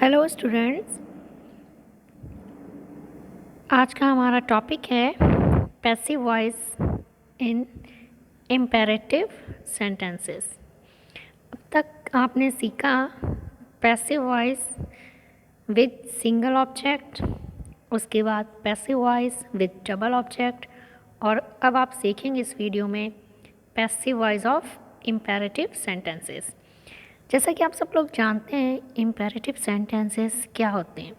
Hello students, आज का हमारा टॉपिक है passive voice in imperative sentences. अब तक आपने सीखा passive voice with single object, उसके बाद passive voice with double object, और अब आप सीखेंगे इस वीडियो में passive voice of imperative sentences. जैसा कि आप सब लोग जानते हैं, इम्पेरेटिव सेंटेंसेस क्या होते हैं।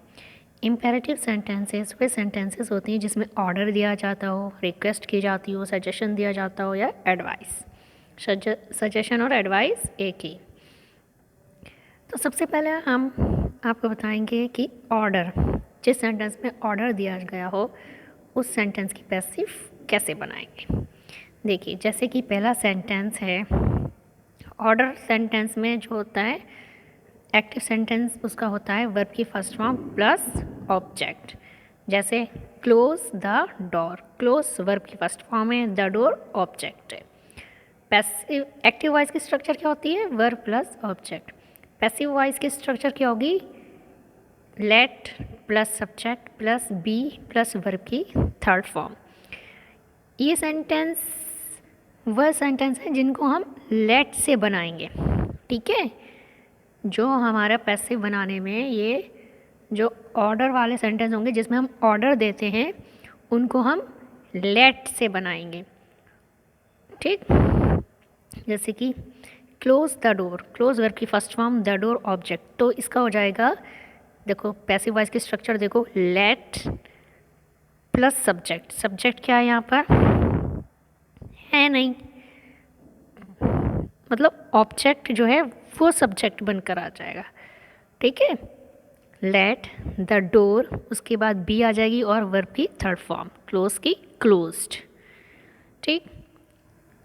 इम्पेरेटिव सेंटेंसेस वे सेंटेंसेस होती हैं जिसमें ऑर्डर दिया जाता हो, रिक्वेस्ट की जाती हो, सजेशन दिया जाता हो या एडवाइस। सजेशन और एडवाइस एक ही। तो सबसे पहले हम आपको बताएंगे कि ऑर्डर, जिस सेंटेंस में ऑर्डर दिया गया हो उस सेंटेंस की पैसिव कैसे बनाएंगे। देखिए, जैसे कि पहला सेंटेंस है, ऑर्डर सेंटेंस में जो होता है एक्टिव सेंटेंस, उसका होता है वर्ब की फर्स्ट फॉर्म प्लस ऑब्जेक्ट। जैसे close the door, close verb की फर्स्ट फॉर्म है, द डोर ऑब्जेक्ट है। पैसिव एक्टिव वॉइस की स्ट्रक्चर क्या होती है? Verb plus object. Passive voice की स्ट्रक्चर क्या होगी? Let plus subject plus be plus verb की थर्ड फॉर्म। ये सेंटेंस वह सेंटेंस है जिनको हम लेट से बनाएंगे, ठीक है। जो हमारा पैसिव बनाने में ये जो ऑर्डर वाले सेंटेंस होंगे जिसमें हम ऑर्डर देते हैं उनको हम लेट से बनाएंगे, ठीक। जैसे कि close the door, close verb की first form, the door object, तो इसका हो जाएगा, देखो पैसिव वॉइस की स्ट्रक्चर देखो, लेट प्लस सब्जेक्ट। सब्जेक्ट क्या है यहाँ पर? है नहीं, मतलब ऑब्जेक्ट जो है वो सब्जेक्ट बनकर आ जाएगा, ठीक है। लेट द डोर, उसके बाद बी आ जाएगी और वर्ब की थर्ड फॉर्म, क्लोज की क्लोज्ड, ठीक।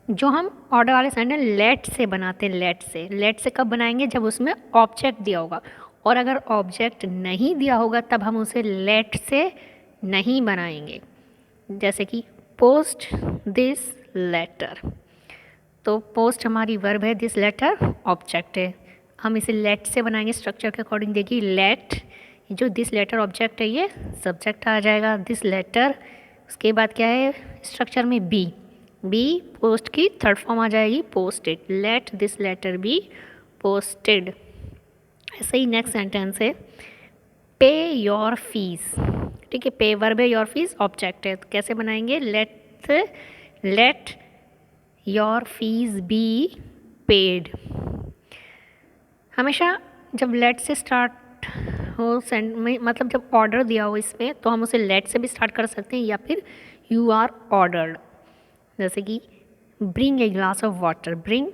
जो हम ऑर्डर वाले सेंटेंस लेट से बनाते हैं, लेट से कब बनाएंगे? जब उसमें ऑब्जेक्ट दिया होगा, और अगर ऑब्जेक्ट नहीं दिया होगा तब हम उसे लेट से नहीं बनाएंगे। जैसे कि पोस्ट दिस लेटर, तो पोस्ट हमारी वर्ब है, दिस लेटर ऑब्जेक्ट है, हम इसे लेट से बनाएंगे स्ट्रक्चर के अकॉर्डिंग। देखिए लेट, जो दिस लेटर ऑब्जेक्ट है ये सब्जेक्ट आ जाएगा, दिस लेटर, उसके बाद क्या है स्ट्रक्चर में? बी, बी पोस्ट की थर्ड फॉर्म आ जाएगी, posted. Let this letter be posted. ऐसे ही नेक्स्ट सेंटेंस है, पे योर फीस, ठीक है। पे वर्ब है, योर फीस ऑब्जेक्ट है, तो कैसे बनाएंगे? Let your fees be paid. हमेशा जब लेट से स्टार्ट हो मतलब जब ऑर्डर दिया हो इसमें, तो हम उसे लेट से भी स्टार्ट कर सकते हैं या फिर यू आर ऑर्डर्ड। जैसे कि bring a glass of water, bring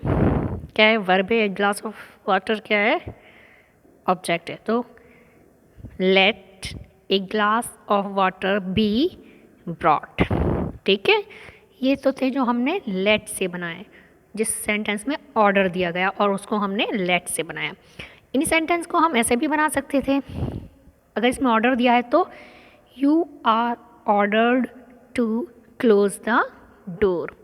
क्या है? वर्ब है, एक ग्लास ऑफ वाटर क्या है? ऑब्जेक्ट है, तो let a glass of water be brought, ठीक है। ये तो थे जो हमने लेट से बनाए, जिस सेंटेंस में ऑर्डर दिया गया और उसको हमने लेट से बनाया। इन सेंटेंस को हम ऐसे भी बना सकते थे, अगर इसमें ऑर्डर दिया है तो you are ordered to close the door.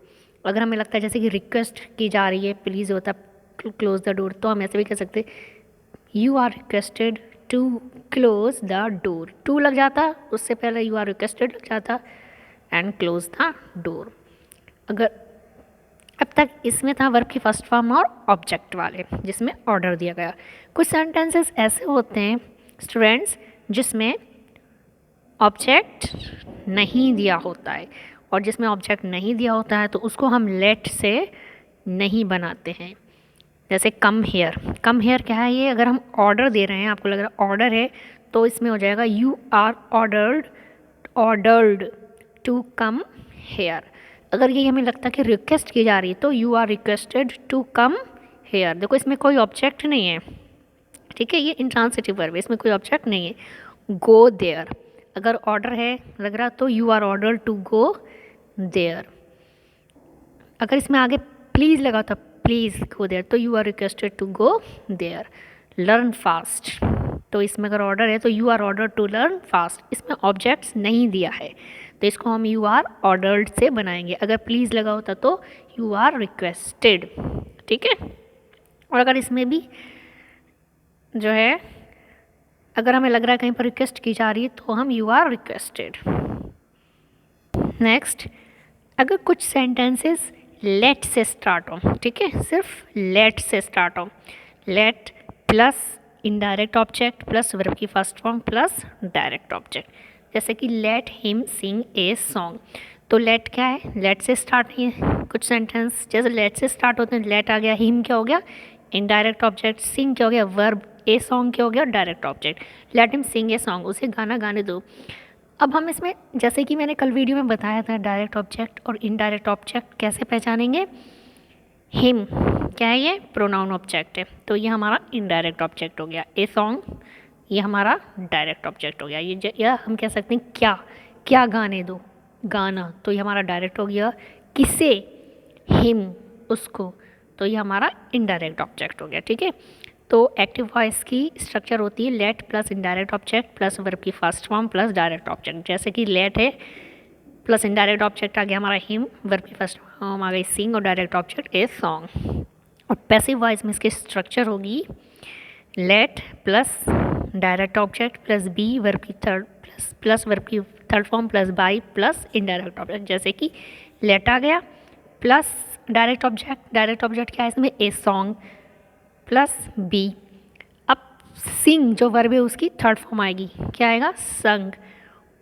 अगर हमें लगता है जैसे कि रिक्वेस्ट की जा रही है, प्लीज़ होता क्लोज द डोर, तो हम ऐसे भी कह सकते you are requested to close the door. To लग जाता, उससे पहले यू आर रिक्वेस्टेड लग जाता एंड क्लोज द डोर। अगर अब तक इसमें था वर्ब की फर्स्ट फॉर्म और ऑब्जेक्ट वाले जिसमें ऑर्डर दिया गया। कुछ सेंटेंसेस ऐसे होते हैं स्टूडेंट्स जिसमें ऑब्जेक्ट नहीं दिया होता है, और जिसमें ऑब्जेक्ट नहीं दिया होता है तो उसको हम लेट से नहीं बनाते हैं। जैसे कम हेयर, कम हेयर क्या है? ये अगर हम ऑर्डर दे रहे हैं, आपको लग रहा है ऑर्डर है, तो इसमें हो जाएगा you are ordered to come here. अगर ये हमें लगता है कि रिक्वेस्ट की जा रही है तो you are requested to come here. देखो इसमें कोई ऑब्जेक्ट नहीं है, ठीक है, ये इंट्रांसिटिव वर्ब है, इसमें कोई ऑब्जेक्ट नहीं है। गो देयर, अगर ऑर्डर है लग रहा तो you are order to go there. अगर इसमें आगे प्लीज़ लगा तो प्लीज़ गो देयर, तो you are requested to go there. Learn fast, तो इसमें अगर ऑर्डर है तो you are order to learn fast, इसमें ऑब्जेक्ट्स नहीं दिया है तो इसको हम यू आर ऑर्डर्ड से बनाएंगे। अगर प्लीज़ लगा होता तो यू आर रिक्वेस्टेड, ठीक है। और अगर इसमें भी जो है अगर हमें लग रहा है कहीं पर रिक्वेस्ट की जा रही है तो हम यू आर रिक्वेस्टेड। नेक्स्ट, अगर कुछ सेंटेंसेस लेट से स्टार्ट हो, ठीक है, सिर्फ लेट से स्टार्ट हो, let plus indirect object plus verb की first form plus direct object, जैसे कि let him sing a song. तो लेट क्या है, लेट से स्टार्ट नहीं है। कुछ सेंटेंस जैसे लेट से स्टार्ट होते हैं, लेट आ गया, हिम क्या हो गया इनडायरेक्ट ऑब्जेक्ट, सिंग क्या हो गया वर्ब, ए सॉन्ग क्या हो गया direct object. Late him sing a song, उसे गाना गाने दो। अब हम इसमें जैसे कि मैंने कल वीडियो में बताया था डायरेक्ट ऑब्जेक्ट और इनडायरेक्ट ऑब्जेक्ट कैसे पहचानेंगे। हिम क्या है, ये प्रोनाउन ऑब्जेक्ट है, तो ये हमारा इनडायरेक्ट ऑब्जेक्ट हो गया। ए सॉन्ग ये हमारा डायरेक्ट ऑब्जेक्ट हो गया। ये या हम कह सकते हैं क्या, क्या गाने दो, गाना, तो ये हमारा डायरेक्ट हो गया। किसे, हिम उसको, तो ये हमारा इनडायरेक्ट ऑब्जेक्ट हो गया। ठीक है, तो एक्टिव वॉइस की स्ट्रक्चर होती है let plus indirect object plus verb की first form plus direct object. जैसे कि लेट है प्लस इनडायरेक्ट ऑब्जेक्ट आ गया हमारा हिम, वर्ब की फर्स्ट फॉर्म आ गई सिंग और डायरेक्ट ऑब्जेक्ट ए सॉन्ग। और पैसिव वॉइस में इसकी स्ट्रक्चर होगी let plus direct object plus be verb की थर्ड प्लस वर्ब की third form plus by plus indirect object. जैसे कि लेट आ गया प्लस डायरेक्ट ऑब्जेक्ट क्या है इसमें, ए सॉन्ग प्लस बी। अब सिंग जो वर्ब है उसकी थर्ड फॉर्म आएगी, क्या आएगा संग,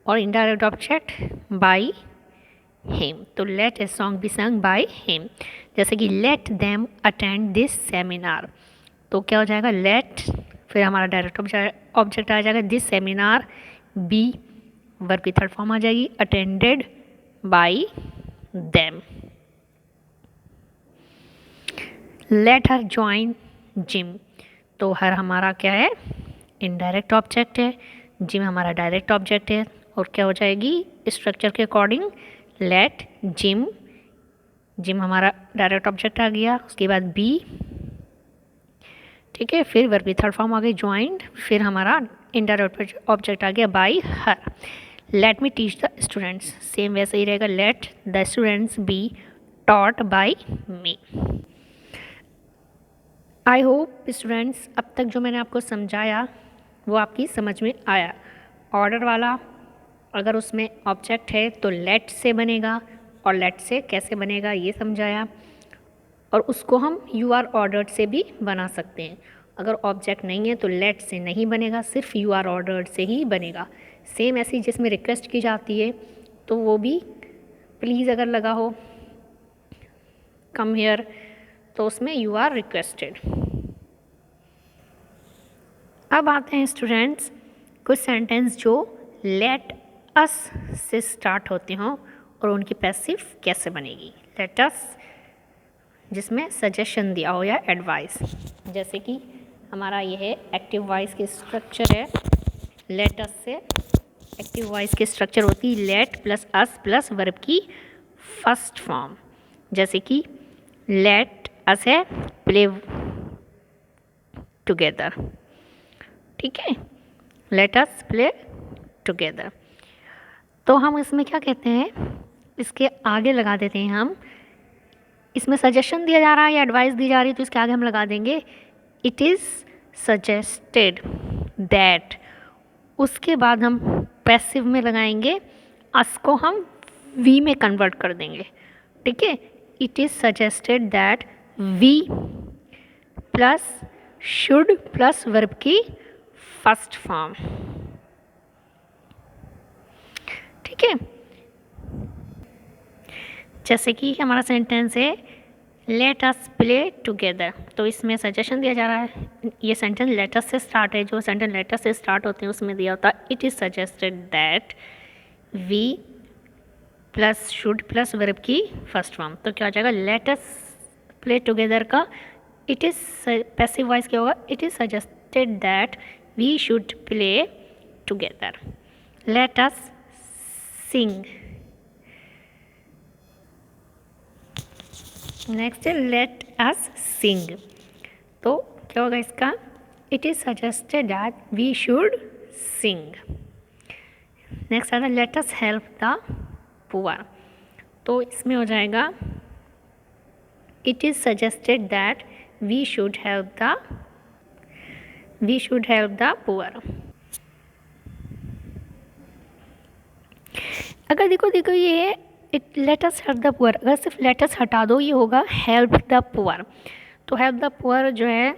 और इनडायरेक्ट ऑब्जेक्ट बाई हिम। तो let a song be sung by him. जैसे कि let them attend this seminar, तो क्या हो जाएगा लेट फिर हमारा डायरेक्ट ऑब्जेक्ट आ जाएगा दिस सेमिनार, बी वर्ब की थर्ड फॉर्म आ जाएगी attended by them. Let her join gym, तो हर हमारा क्या है इनडायरेक्ट ऑब्जेक्ट है, जिम हमारा डायरेक्ट ऑब्जेक्ट है, और क्या हो जाएगी स्ट्रक्चर के अकॉर्डिंग लेट जिम, जिम हमारा डायरेक्ट ऑब्जेक्ट आ गया, उसके बाद बी, ठीक है, फिर वर्ब की थर्ड फॉर्म आ गई ज्वाइंड, फिर हमारा इनडायरेक्ट ऑब्जेक्ट आ गया by her. Let me teach the students, same वैसे ही रहेगा let the students be taught by me. I hope students अब तक जो मैंने आपको समझाया वो आपकी समझ में आया। ऑर्डर वाला अगर उसमें ऑब्जेक्ट है तो लेट से बनेगा, और लेट से कैसे बनेगा ये समझाया, और उसको हम यू आर ऑर्डर्ड से भी बना सकते हैं। अगर ऑब्जेक्ट नहीं है तो लेट से नहीं बनेगा, सिर्फ यू आर ऑर्डर्ड से ही बनेगा। सेम ऐसी जिसमें रिक्वेस्ट की जाती है तो वो भी प्लीज़ अगर लगा हो कम हियर तो उसमें यू आर रिक्वेस्टेड। अब आते हैं स्टूडेंट्स कुछ सेंटेंस जो लेट अस से स्टार्ट होते हों और उनकी पैसिव कैसे बनेगी। लेट अस जिसमें सजेशन दिया हो या एडवाइस, जैसे कि हमारा ये है एक्टिव वॉइस की स्ट्रक्चर है लेट अस से। एक्टिव वॉइस की स्ट्रक्चर होती है लेट प्लस अस प्लस वर्ब की फर्स्ट फॉर्म, जैसे कि लेट अस है प्ले टुगेदर, ठीक है, लेट अस प्ले टुगेदर। तो हम इसमें क्या कहते हैं, इसके आगे लगा देते हैं हम, इसमें सजेशन दिया जा रहा है या एडवाइस दी जा रही है तो इसके आगे हम लगा देंगे इट इज़ सजेस्टेड दैट। उसके बाद हम पैसिव में लगाएंगे अस को हम वी में कन्वर्ट कर देंगे, ठीक है। It is suggested that we plus should plus verb की फर्स्ट फॉर्म, ठीक है। जैसे कि हमारा सेंटेंस है लेट अस प्ले टुगेदर, तो इसमें सजेशन दिया जा रहा है, ये सेंटेंस लेट अस से स्टार्ट है, जो सेंटेंस लेट अस से स्टार्ट होते हैं उसमें दिया होता है it is suggested that we plus should plus verb की फर्स्ट फॉर्म, तो क्या हो जाएगा लेट अस प्ले टुगेदर का इट इज़ पैसिव वॉइस क्या होगा it is suggested that we should play together. Let us sing, next है let us sing, तो क्या होगा इसका it is suggested that we should sing. Next आता है let us help the poor, तो इसमें हो जाएगा it is suggested that we should help the poor. अगर देखो ये it let us help the poor, अगर सिर्फ लेट अस हटा दो ये होगा हेल्प द पुअर। तो हेल्प द पुअर जो है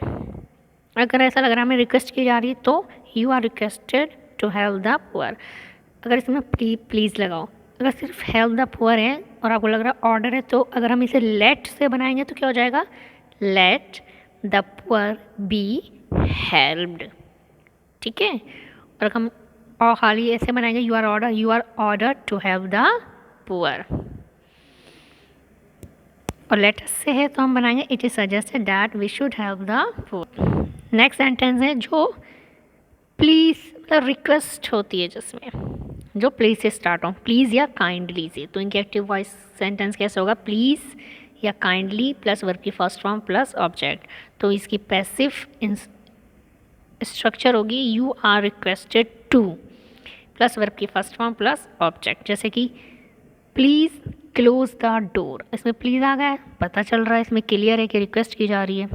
अगर ऐसा लग रहा है हमें रिक्वेस्ट की जा रही है तो you are requested to help the poor. अगर इसमें प्लीज़ लगाओ। अगर सिर्फ हेल्प द पुअर है और आपको लग रहा है ऑर्डर है तो अगर हम इसे लेट से बनाएंगे तो क्या हो जाएगा, let the poor be helped. ठीक है, और हम और खाली ऐसे बनाएंगे you are order to help the poor. और लेटर से है तो हम बनाएंगे it is suggested that we should help the poor. Next sentence है जो प्लीज़ मतलब रिक्वेस्ट होती है जिसमें जो प्लीज़ से स्टार्ट हो, प्लीज़ या काइंडली से। तो इनके एक्टिव वॉइस सेंटेंस कैसे होगा, प्लीज़ या काइंडली प्लस वर्ब की फर्स्ट फॉर्म प्लस ऑब्जेक्ट। तो इसकी पैसिव स्ट्रक्चर होगी you are requested to plus verb की फर्स्ट फॉर्म प्लस ऑब्जेक्ट। जैसे कि प्लीज़ क्लोज द डोर, इसमें प्लीज़ आ गया है, पता चल रहा है इसमें क्लियर है कि रिक्वेस्ट की जा रही है,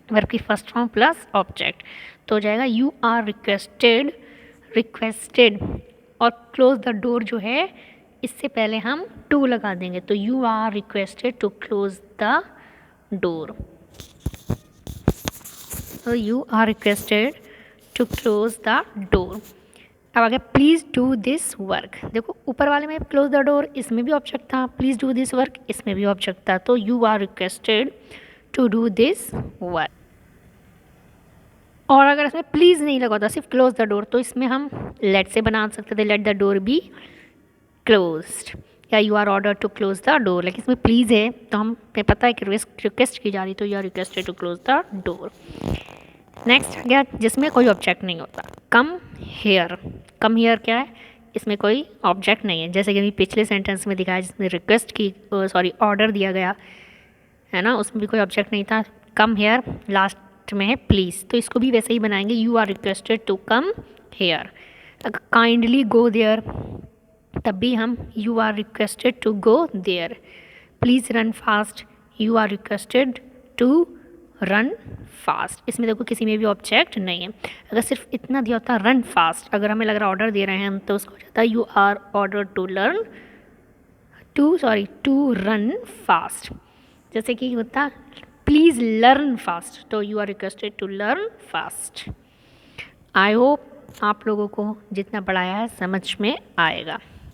वर्ब की फर्स्ट फॉर्म प्लस ऑब्जेक्ट। तो हो जाएगा यू आर रिक्वेस्टेड और क्लोज द डोर जो है इससे पहले हम टू लगा देंगे, तो you are requested to close the door. तो you are requested to close the door. अब आगे प्लीज़ डू दिस वर्क, देखो ऊपर वाले में क्लोज द डोर इसमें भी ऑब्जेक्ट था, प्लीज़ डू दिस वर्क इसमें भी ऑब्जेक्ट था, तो you are requested to do this work. और अगर इसमें प्लीज़ नहीं लगा होता सिर्फ क्लोज द डोर तो इसमें हम लेट से बना सकते थे, let the door be closed या you are order to close the door. लेकिन इसमें प्लीज़ है तो हमें पता है कि रिक्वेस्ट की जा रही, तो you are requested to close the door. Next आ गया जिसमें कोई ऑब्जेक्ट नहीं होता, कम हेयर। कम हेयर क्या है, इसमें कोई ऑब्जेक्ट नहीं है, जैसे कि अभी पिछले सेंटेंस में दिखाया जिसमें रिक्वेस्ट की ऑर्डर दिया गया है ना, उसमें भी कोई ऑब्जेक्ट नहीं था। कम हेयर लास्ट में है प्लीज़, तो इसको भी वैसे ही बनाएंगे you are requested to come here. अगर काइंडली गो देयर तब भी हम you are requested to go there. Please run fast, you are requested to run fast, इसमें देखो किसी में भी ऑब्जेक्ट नहीं है। अगर सिर्फ इतना दिया होता रन फास्ट, अगर हमें लग रहा ऑर्डर दे रहे हैं हम तो उसको हो जाता है you are order to run fast. जैसे कि होता प्लीज़ लर्न फास्ट, तो you are requested to learn fast. I hope आप लोगों को जितना पढ़ाया है समझ में आएगा।